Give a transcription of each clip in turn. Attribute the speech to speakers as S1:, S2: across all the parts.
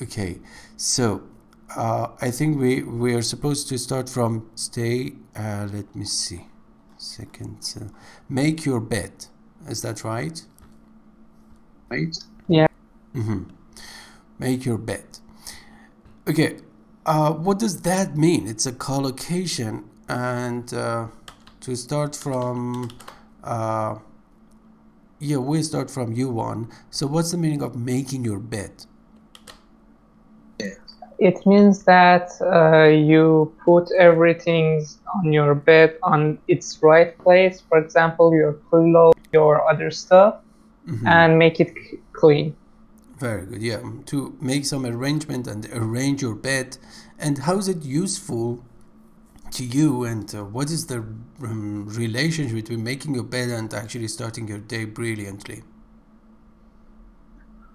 S1: Okay, so I think we are supposed to start from stay. Let me see. Second, make your bed. Is that right?
S2: Right?
S3: Yeah.
S1: Make your bed. Okay, what does that mean? It's a collocation, and to start from, yeah, we start from U1. So what's the meaning of making your bed?
S3: It means that you put everything on your bed on its right place. For example, your pillow, your other stuff, and make it clean.
S1: Very good. Yeah, to make some arrangement and arrange your bed. And how is it useful to you? And what is the relationship between making your bed and actually starting your day brilliantly?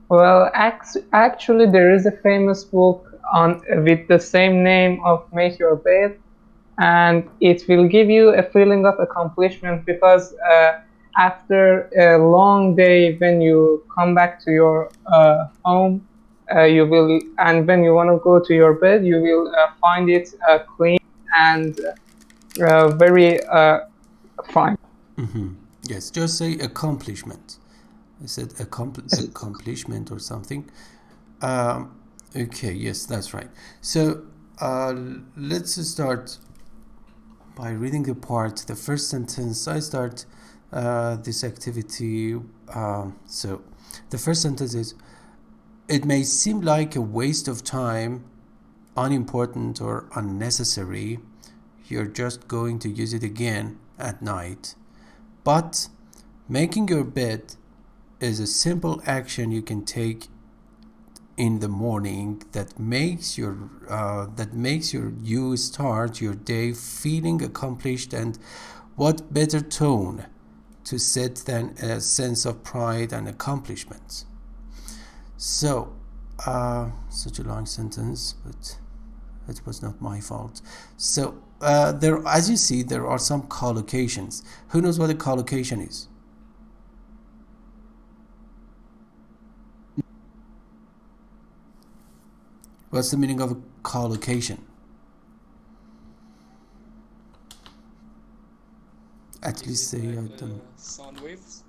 S3: Well, actually, there is a famous book on with the same name of Make Your Bed, and it will give you a feeling of accomplishment because after a long day, when you come back to your home, you will, and when you want to go to your bed, you will find it clean and very fine.
S1: Yes, just say accomplishment. I said accomplishment or something. Okay, yes, that's right. So let's start by reading the first sentence. I start this activity. So the first sentence is, it may seem like a waste of time, unimportant or unnecessary. You're just going to use it again at night. But making your bed is a simple action you can take in the morning that makes you start your day feeling accomplished. And what better tone to set than a sense of pride and accomplishment? So such a long sentence, but it was not my fault. So there, as you see, there are some collocations. Who knows what a collocation is? What's the meaning of a collocation? At least say
S2: Sound waves.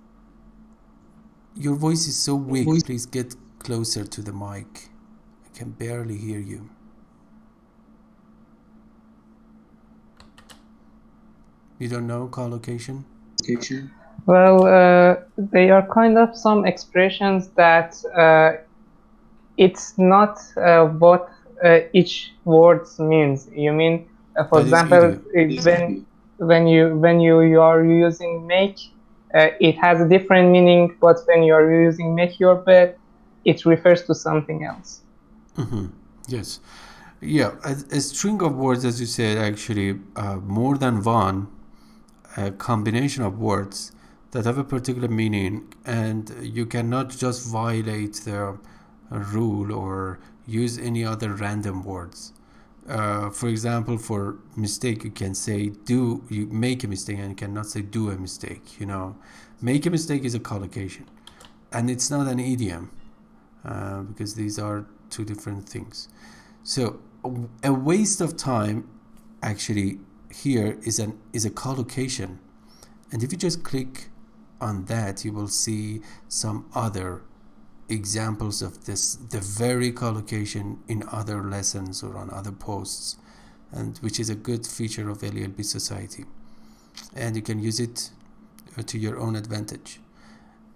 S1: Your voice is so weak. Please get closer to the mic. I can barely hear you. You don't know collocation?
S3: Well, they are kind of some expressions that it's not what each word means. You mean, for
S1: That is
S3: example,
S1: idiom.
S3: when you are using make, it has a different meaning. But when you are using make your bed, it refers to something else.
S1: Yes. Yeah, a string of words, as you said, actually more than one, a combination of words that have a particular meaning, and you cannot just violate the rule or use any other random words. For example, for mistake, you can say do. You make a mistake, and you cannot say do a mistake. Make a mistake is a collocation, and it's not an idiom because these are two different things. So a waste of time actually here is a collocation, and if you just click on that, you will see some other examples of the very collocation in other lessons or on other posts, and which is a good feature of LELB Society, and you can use it to your own advantage.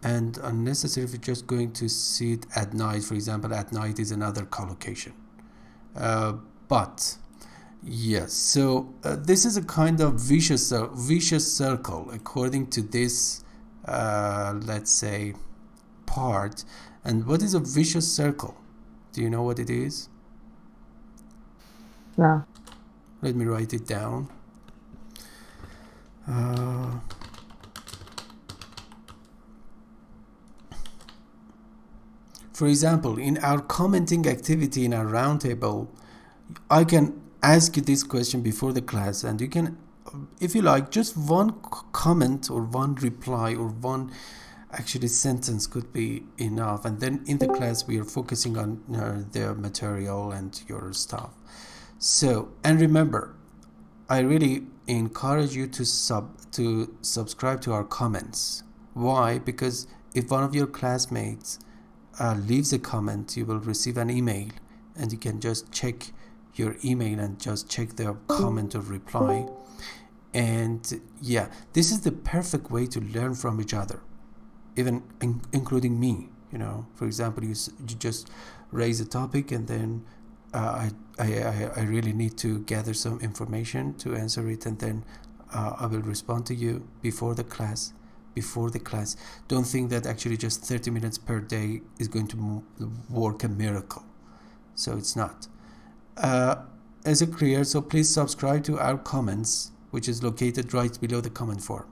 S1: And unnecessary, if you're just going to see it at night, for example, at night is another collocation. But yes, so this is a kind of vicious circle according to this, let's say, part. And what is a vicious circle? Do you know what it is?
S3: No.
S1: Let me write it down. For example, in our commenting activity in our roundtable, I can ask you this question before the class, and you can, if you like, just one comment or one reply or one actually sentence could be enough, and then in the class we are focusing on the material and your stuff. So, and remember, I really encourage you to subscribe to our comments. Why? Because if one of your classmates leaves a comment, you will receive an email, and you can just check your email and just check the comment or reply. And yeah, this is the perfect way to learn from each other, even including me. You know, for example, you just raise a topic, and then I really need to gather some information to answer it, and then I will respond to you before the class. Don't think that actually just 30 minutes per day is going to work a miracle. So it's not. As a clear, so please subscribe to our comments, which is located right below the comment form.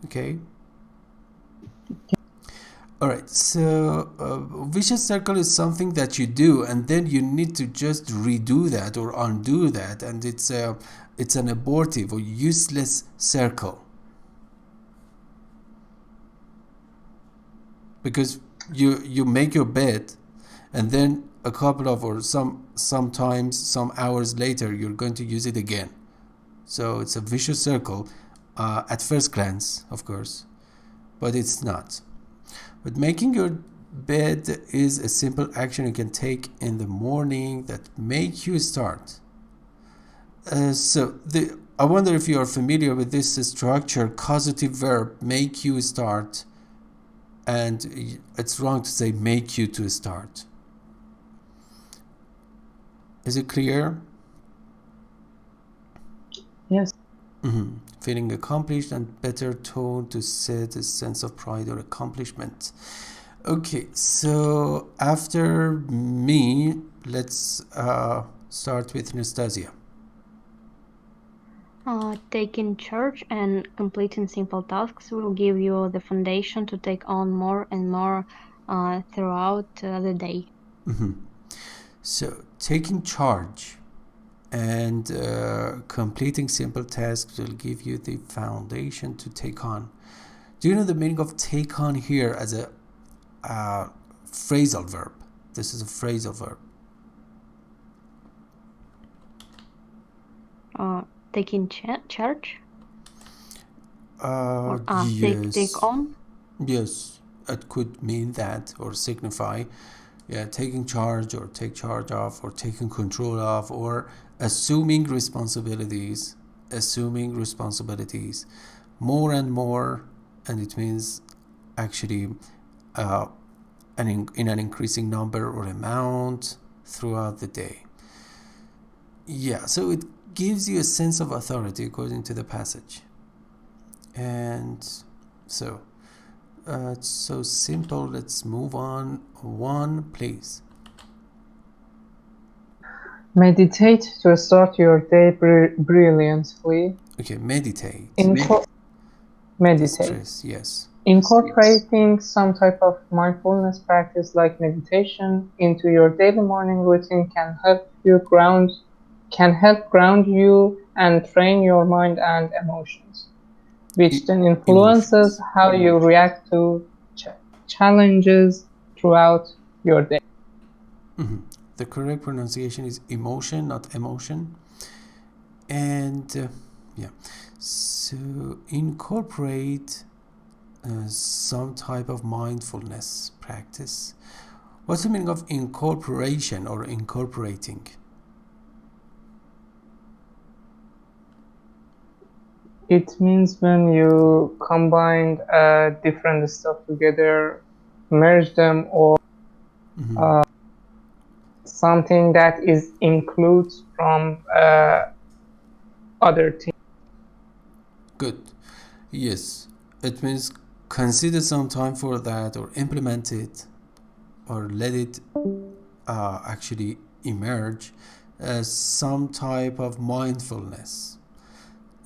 S1: Okay. All right, so vicious circle is something that you do, and then you need to just redo that or undo that, and it's an abortive or useless circle, because you make your bed, and then a couple of or sometimes some hours later you're going to use it again. So it's a vicious circle at first glance, of course, but it's not. But making your bed is a simple action you can take in the morning that make you start. I wonder if you are familiar with this structure, causative verb, make you start. And it's wrong to say make you to start. Is it clear?
S3: Yes.
S1: Feeling accomplished and better tone to set a sense of pride or accomplishment. Okay, so after me, let's start with Anastasia.
S4: Taking charge and completing simple tasks will give you the foundation to take on more and more throughout the day.
S1: So taking charge and completing simple tasks will give you the foundation to take on. Do you know the meaning of take on here as a phrasal verb? This is a phrasal verb.
S4: Taking charge?
S1: Yes.
S4: Take on?
S1: Yes, it could mean that or signify, taking charge or take charge of or taking control of or assuming responsibilities more and more, and it means actually in an increasing number or amount throughout the day. Yeah, so it gives you a sense of authority according to the passage. And so it's so simple. Let's move on. One, please.
S3: Meditate to start your day brilliantly.
S1: Okay, meditate.
S3: Meditate.
S1: Stress, yes.
S3: Incorporating some type of mindfulness practice like meditation into your daily morning routine can help ground you and train your mind and emotions, which then influences how you react to challenges throughout your day.
S1: The correct pronunciation is emotion, not emotion. And so incorporate some type of mindfulness practice. What's the meaning of incorporation or incorporating?
S3: It means when you combine different stuff together, merge them, or something that is includes from other things.
S1: Good. Yes, it means consider some time for that, or implement it, or let it actually emerge as some type of mindfulness.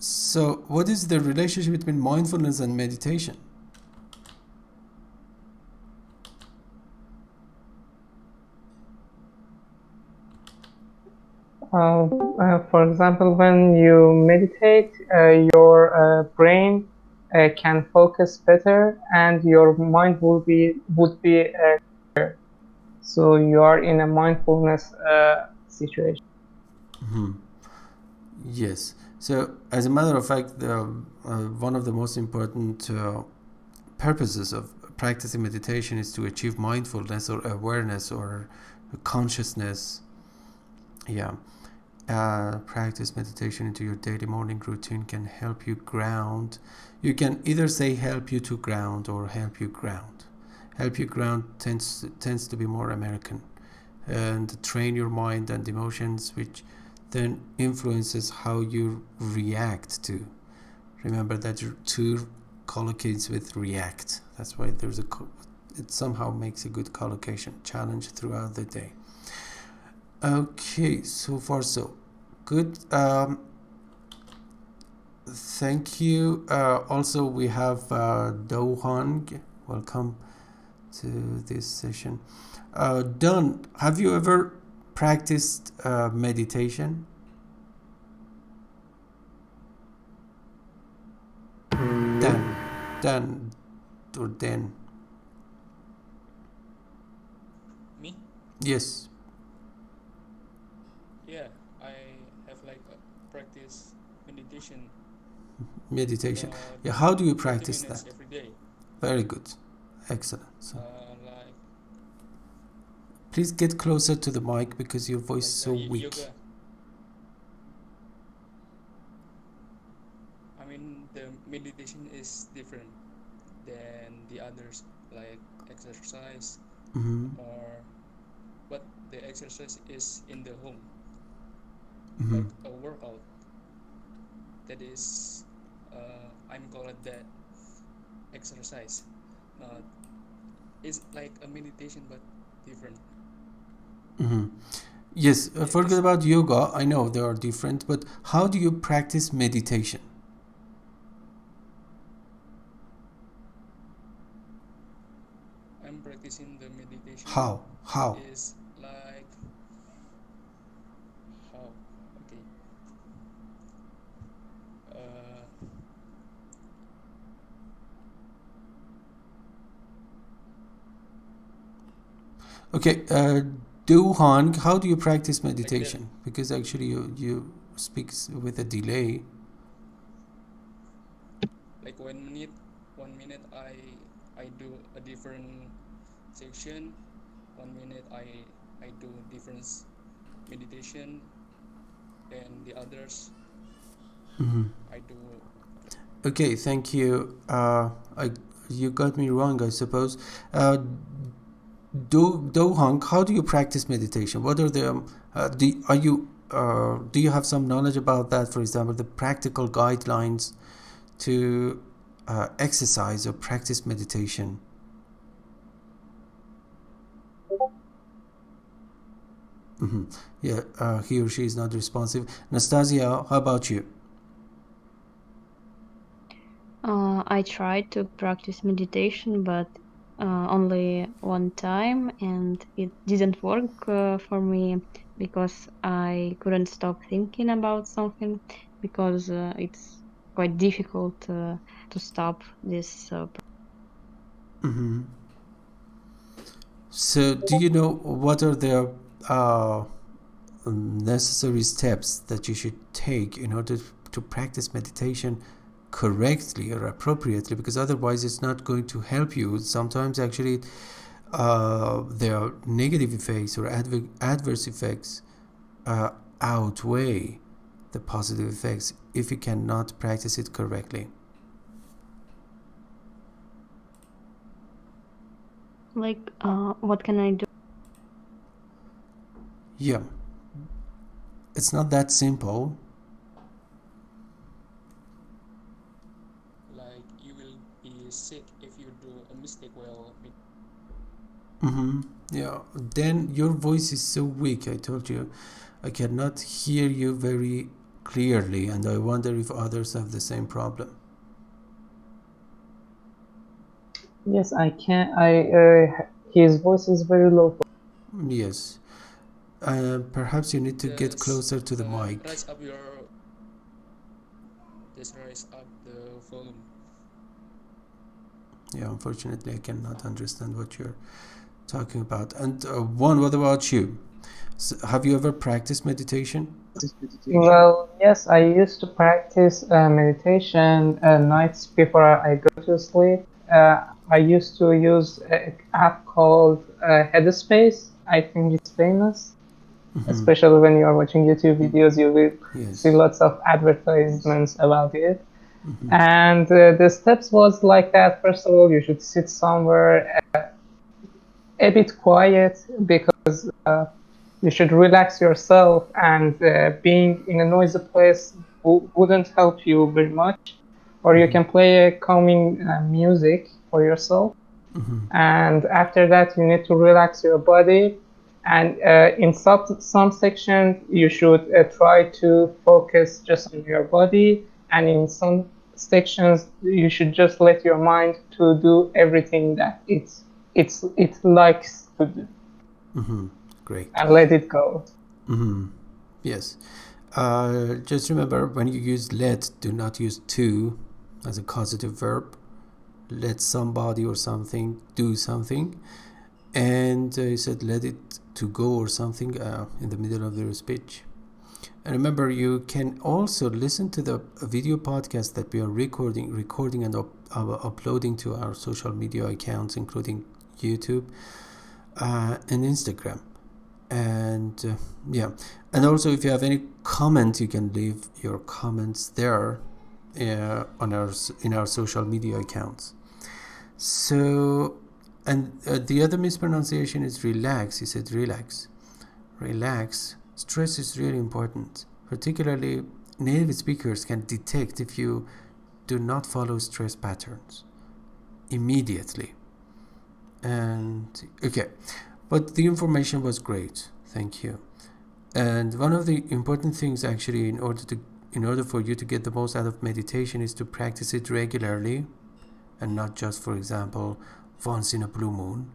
S1: So, what is the relationship between mindfulness and meditation?
S3: For example, when you meditate, your brain can focus better, and your mind would be clear. So you are in a mindfulness situation.
S1: Yes. So, as a matter of fact, one of the most important purposes of practicing meditation is to achieve mindfulness or awareness or consciousness. Yeah. Practice meditation into your daily morning routine can help you ground. You can either say help you to ground or help you ground. Help you ground tends to be more American, and train your mind and emotions, which then influences how you react to. Remember that your to collocates with react. That's why it somehow makes a good collocation challenge throughout the day. Okay, so far so good. Thank you. Also, we have Do Hong. Welcome to this session. Don, have you ever practiced meditation? Dan or Dan?
S2: Me?
S1: Yes,
S2: Yeah, I have like a practice meditation
S1: meditation.
S2: about
S1: Yeah, how do you
S2: 30
S1: practice
S2: minutes
S1: that?
S2: every day.
S1: Very good. Excellent. So
S2: Like
S1: please get closer to the mic because your voice is so weak.
S2: yoga. I mean, the meditation is different than the others, like exercise
S1: Mm-hmm.
S2: or but the exercise is in the home,
S1: Mm-hmm.
S2: like a workout. That is, I'm called that exercise. Not it's like a meditation but different.
S1: Mm-hmm. Yes,
S2: Yeah,
S1: forget
S2: just
S1: about yoga. I know they are different, but how do you practice meditation?
S2: I'm practicing the meditation
S1: How? How?
S2: is like how okay uh,
S1: Okay, Duhan, how do you practice
S2: like that.
S1: meditation? Because actually you speak with a delay.
S2: Like 1 minute I do a different section. 1 minute I do different meditation, and the others
S1: Mm-hmm.
S2: I do.
S1: Okay, thank you. You got me wrong, I suppose. Uh, Dohang, how do you practice meditation? What are the do you have some knowledge about that? For example, the practical guidelines to exercise or practice meditation. Mm-hmm. Yeah, he or she is not responsive. Nastasia, how about you?
S4: I tried to practice meditation, but only one time, and it didn't work for me because I couldn't stop thinking about something because it's quite difficult to stop this.
S1: Mm-hmm. So, do you know what are the uh, necessary steps that you should take in order to practice meditation correctly or appropriately? Because otherwise, it's not going to help you. Sometimes, actually, there are negative effects or adverse effects uh, outweigh the positive effects if you cannot practice it correctly.
S4: Like, what can I do?
S1: Yeah, it's not that simple.
S2: Like you will be sick if you do a mistake while
S1: Mm-hmm. Yeah, then your voice is so weak. I told you I cannot hear you very clearly, and I wonder if others have the same problem.
S3: Yes, I can. His voice is very low.
S1: Yes, perhaps you need to get
S2: just
S1: closer to the mic.
S2: raise up your just raise up the volume.
S1: Yeah, unfortunately, I cannot understand what you're talking about. And what about you? Have you ever practiced meditation?
S3: Well, yes, I used to practice meditation nights before I go to sleep. I used to use an app called Headspace. I think it's famous, especially when you are watching YouTube videos, you will see
S1: Yes.
S3: lots of advertisements about it. And the steps was like that. First of all, you should sit somewhere a bit quiet because you should relax yourself, and being in a noisy place wouldn't help you very much. Or you can play a calming music for yourself. And after that, you need to relax your body. And in some sections, you should try to focus just on your body. And in some sections, you should just let your mind to do everything that it likes to do,
S1: Great.
S3: and let it go.
S1: Yes. Just remember, when you use let, do not use to as a causative verb. Let somebody or something do something. And you said let it to go or something in the middle of your speech. And remember, you can also listen to the video podcast that we are recording and uploading to our social media accounts, including YouTube and Instagram. And yeah, and also if you have any comment, you can leave your comments there in our social media accounts. So, and the other mispronunciation is relax. He said relax. Relax. Stress is really important. Particularly, native speakers can detect if you do not follow stress patterns immediately. And okay, but the information was great. Thank you. And one of the important things, actually, in order for you to get the most out of meditation, is to practice it regularly, and not just, for example, once in a blue moon.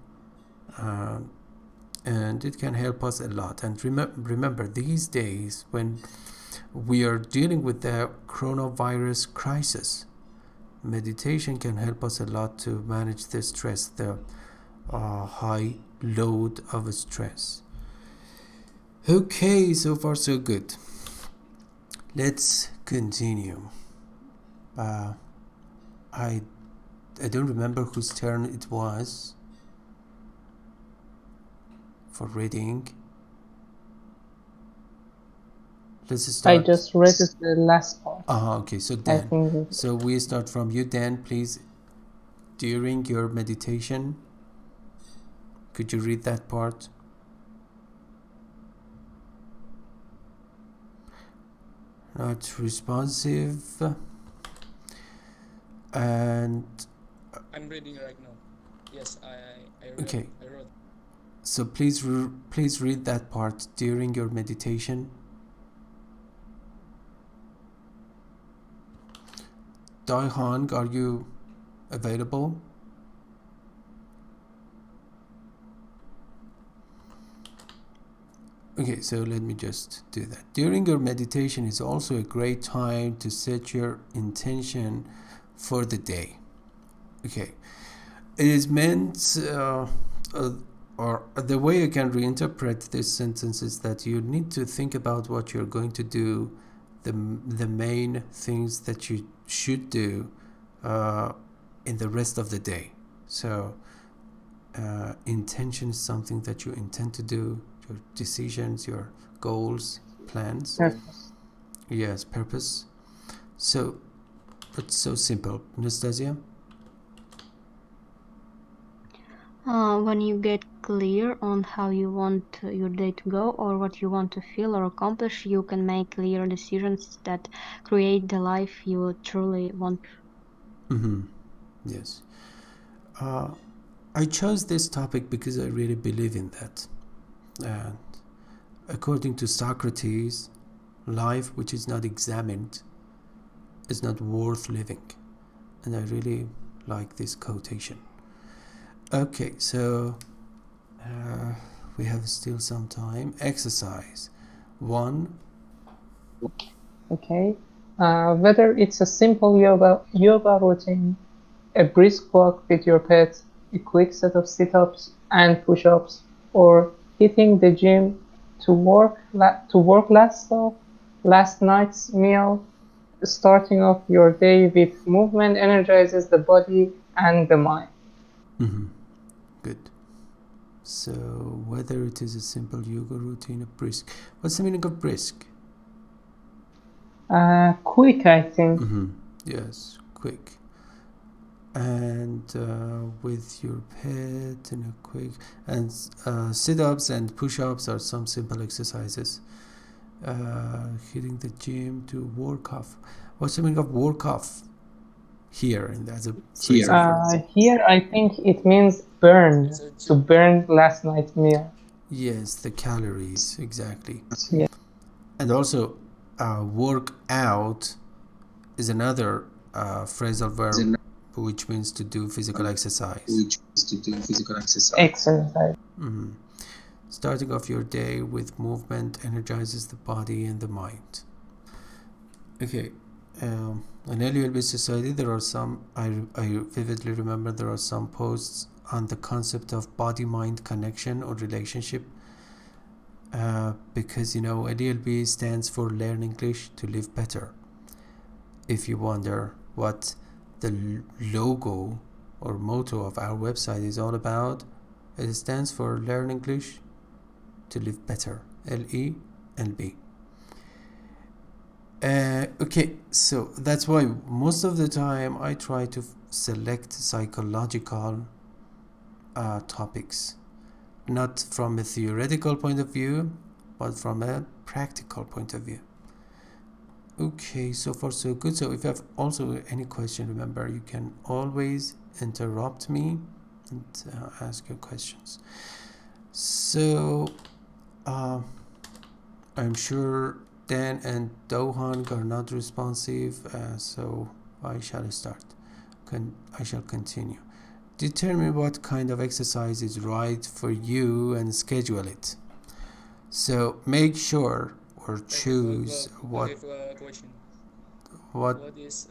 S1: And it can help us a lot. And remember, these days when we are dealing with the coronavirus crisis, meditation can help us a lot to manage the stress, the high load of stress. Okay, so far so good. Let's continue. I don't remember whose turn it was for reading. Let's
S3: I
S1: start.
S3: just read the last part.
S1: Okay, so
S3: I
S1: Dan.
S3: think
S1: So we start from you, Dan, please. During your meditation, could you read that part? Not responsive. And
S2: I'm reading right now. Yes, I
S1: okay,
S2: I wrote.
S1: so please read that part during your meditation. Dai Hong, are you available? Okay, so let me just do that. During your meditation is also a great time to set your intention for the day. Okay, it is meant, or the way I can reinterpret this sentence is that you need to think about what you're going to do, the main things that you should do in the rest of the day. So intention is something that you intend to do, your decisions, your goals, plans.
S3: purpose.
S1: Yes, purpose. So it's so simple. Anastasia?
S4: When you get clear on how you want your day to go or what you want to feel or accomplish, you can make clear decisions that create the life you truly want.
S1: Yes. I chose this topic because I really believe in that. And according to Socrates, life which is not examined is not worth living. And I really like this quotation. Okay, so we have still some time. Exercise 1.
S3: Okay. Whether it's a simple yoga routine, a brisk walk with your pet, a quick set of sit-ups and push-ups, or hitting the gym to work last night's meal. Starting off your day with movement energizes the body and the mind.
S1: Good. So whether it is a simple yoga routine or brisk, what's the meaning of brisk?
S3: Quick, I think.
S1: Yes, quick. And with your pet in a quick, and sit-ups and push-ups are some simple exercises. Hitting the gym to work off. What's the meaning of work off here as a phrase?
S3: Here, I think it means burn,
S2: It's a
S3: to
S2: gym.
S3: burn last night's meal.
S1: Yes, the calories, exactly.
S3: Yeah.
S1: And also, work out is another phrasal verb which means to do physical exercise.
S3: Exercise.
S1: Starting off your day with movement energizes the body and the mind. Okay, in LELB society there are some, I vividly remember there are some posts on the concept of body-mind connection or relationship, because LELB stands for Learn English to Live Better. If you wonder what the logo or motto of our website is all about, it stands for Learn English to Live Better, LELB. Okay, so that's why most of the time I try to select psychological topics, not from a theoretical point of view, but from a practical point of view. Okay, so far so good. So if you have also any question, remember you can always interrupt me and ask your questions. So I'm sure Dan and Dohan are not responsive, so I shall start. I shall continue. Determine what kind of exercise is right for you and schedule it. So make sure or choose
S2: I have a question.
S1: What
S2: is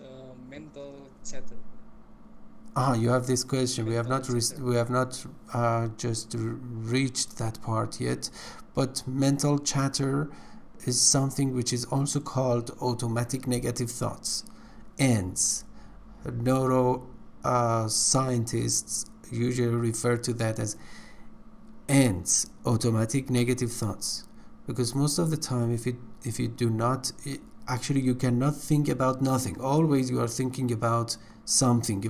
S2: mental chatter?
S1: you have this question. We have not
S2: Mental chatter.
S1: just reached that part yet, but mental chatter is something which is also called automatic negative thoughts. ANTS. Neuro scientists usually refer to that as ANTS, automatic negative thoughts, because most of the time if you do not, actually you cannot think about nothing. Always you are thinking about something,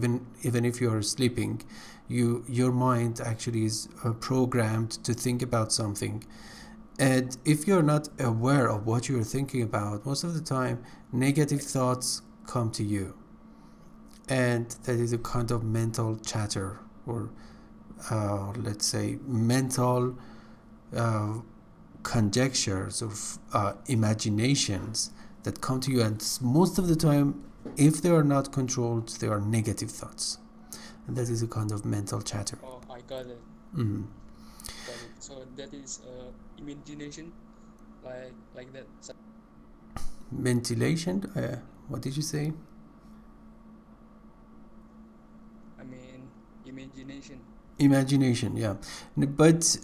S1: even if you are sleeping, your mind actually is programmed to think about something. And if you're not aware of what you're thinking about, most of the time negative thoughts come to you, and that is a kind of mental chatter, or let's say mental conjectures or imaginations that come to you, and most of the time, if they are not controlled, they are negative thoughts, and that is a kind of mental chatter.
S2: Oh, I got it. Got it. So that is imagination, like that.
S1: Ventilation. What did you say?
S2: I mean, imagination.
S1: Imagination, yeah, but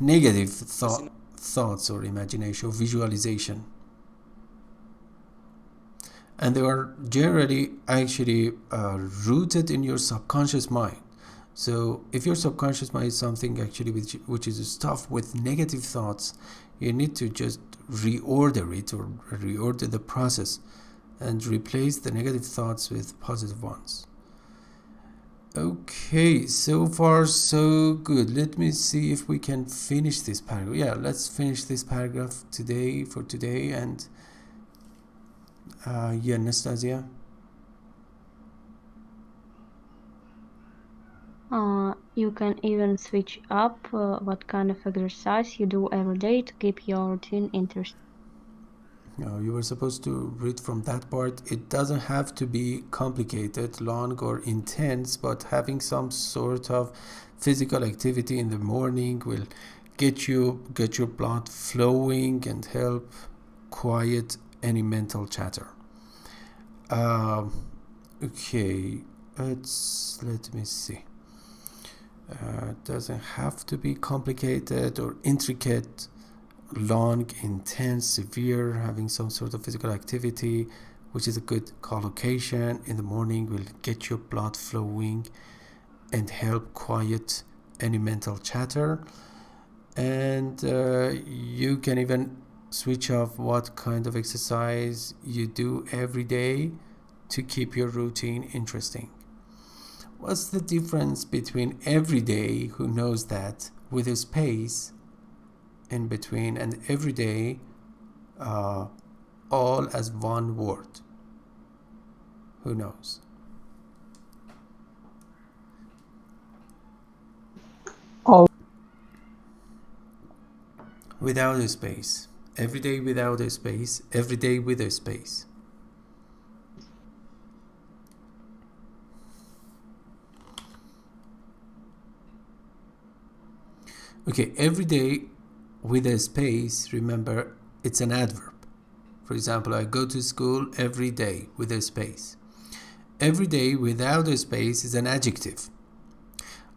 S1: negative thoughts or imagination or visualization, and they are generally actually rooted in your subconscious mind. So if your subconscious mind is something actually which is stuffed with negative thoughts, you need to just reorder it or reorder the process and replace the negative thoughts with positive ones. Okay, so far so good. Let me see if we can finish this paragraph. Yeah, let's finish this paragraph for today. And yeah, Anastasia.
S4: You can even switch up what kind of exercise you do every day to keep your routine interesting.
S1: You were supposed to read from that part. It doesn't have to be complicated, long, or intense, but having some sort of physical activity in the morning will get your blood flowing and help quiet any mental chatter. Okay, It's, let me see, doesn't have to be complicated or intricate, long, intense, severe, having some sort of physical activity, which is a good collocation in the morning, will get your blood flowing and help quiet any mental chatter. And you can even switch off what kind of exercise you do every day to keep your routine interesting. What's the difference between every day, who knows that, with a space in between, and every day all as one word? Who knows?
S3: All
S1: Without a space. Every day without a space. Every day with a space. Okay, every day with a space, remember, it's an adverb. For example, I go to school every day with a space. Every day without a space is an adjective.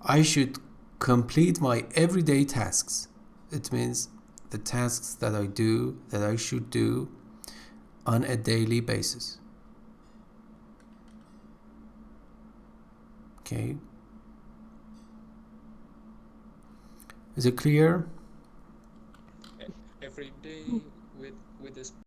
S1: I should complete my everyday tasks. It means the tasks that I do, that I should do on a daily basis. Okay. Is it clear?
S2: Every day with this